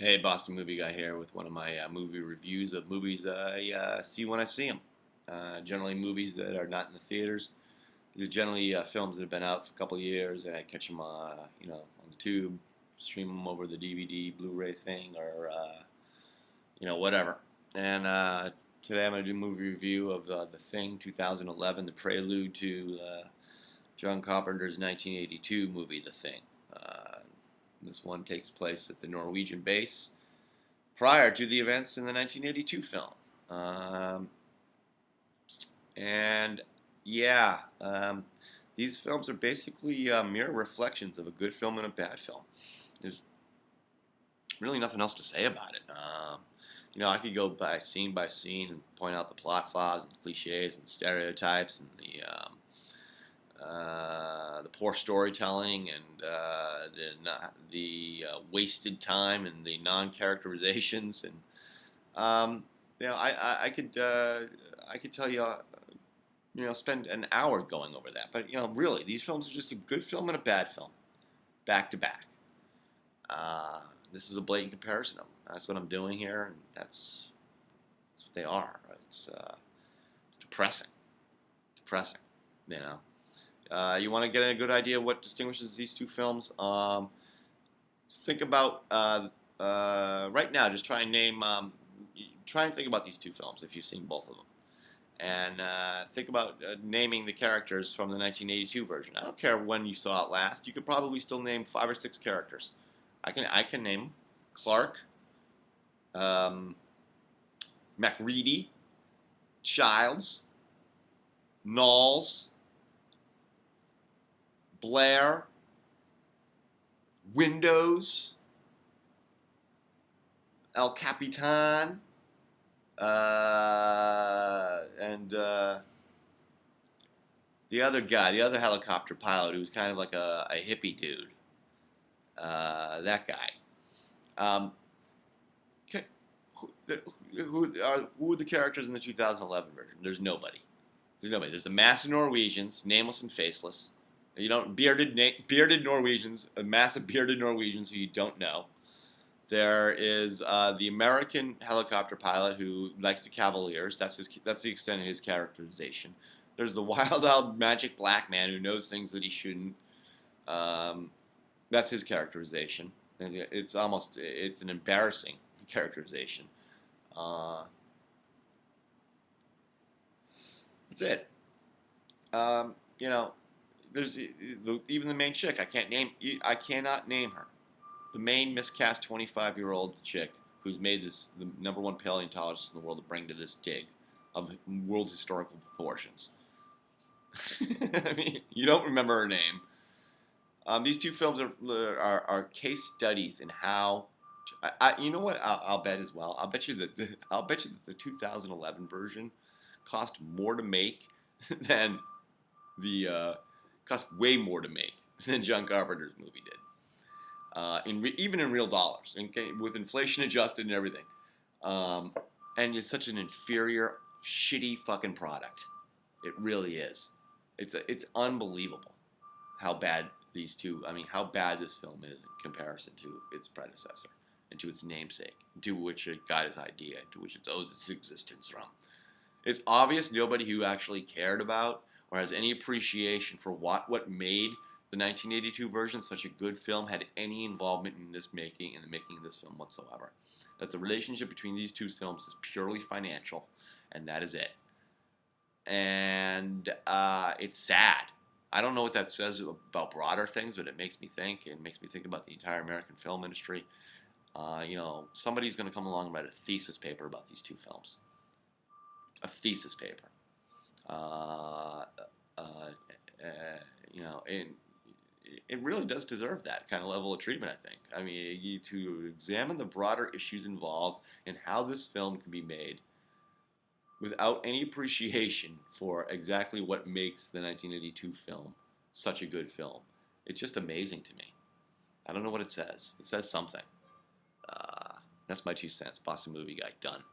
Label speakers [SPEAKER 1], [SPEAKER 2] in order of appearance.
[SPEAKER 1] Hey, Boston Movie Guy here with one of my movie reviews of movies I see when I see them. Generally, movies that are not in the theaters. These are generally films that have been out for a couple of years, and I catch them, on the tube, stream them over the DVD, Blu-ray thing, or whatever. And today I'm going to do a movie review of The Thing, 2011, the prelude to John Carpenter's 1982 movie, The Thing. This one takes place at the Norwegian base prior to the events in the 1982 film. And yeah, these films are basically mirror reflections of a good film and a bad film. There's really nothing else to say about it. I could go by scene and point out the plot flaws and cliches and stereotypes and the poor storytelling and the wasted time and the non-characterizations and I could tell you spend an hour going over that, but really these films are just a good film and a bad film back to back. This is a blatant comparison of them. That's what I'm doing here, and that's what they are. Right? It's depressing, you know. You want to get a good idea of what distinguishes these two films? Think about right now. Just try and name. Try and think about these two films if you've seen both of them, and think about naming the characters from the 1982 version. I don't care when you saw it last. You could probably still name 5 or 6 characters. I can name them. Clark, MacReady, Childs, Knowles, Blair, Windows, El Capitan, and the other guy, the other helicopter pilot, who was kind of like a hippie dude. That guy. Who are the characters in the 2011 version? There's nobody. There's a mass of Norwegians, nameless and faceless. Bearded Norwegians, a mass of bearded Norwegians who you don't know. There is the American helicopter pilot who likes the Cavaliers. That's the extent of his characterization. There's the wild-eyed magic black man who knows things that he shouldn't. That's his characterization. And it's an embarrassing characterization. That's it. There's even the main chick. I cannot name her. The main miscast 25-year-old chick who's made the #1 paleontologist in the world to bring to this dig of world historical proportions. I mean, you don't remember her name. These two films are case studies in how. You know what? I'll bet as well. I'll bet you that the 2011 version cost more to make than cost way more to make than John Carpenter's movie did. Even in real dollars, with inflation adjusted and everything. And it's such an inferior, shitty fucking product. It really is. It's unbelievable how bad how bad this film is in comparison to its predecessor and to its namesake, to which it got its idea, to which it owes its existence from. It's obvious nobody who actually cared about or has any appreciation for what made the 1982 version such a good film had any involvement in the making of this film whatsoever. That the relationship between these two films is purely financial, and that is it. And it's sad. I don't know what that says about broader things, but it makes me think. It makes me think about the entire American film industry. Somebody's going to come along and write a thesis paper about these two films. A thesis paper. It really does deserve that kind of level of treatment, I think. I mean, to examine the broader issues involved and how this film can be made without any appreciation for exactly what makes the 1982 film such a good film. It's just amazing to me. I don't know what it says. It says something. That's my 2 cents. Boston Movie Guy, done.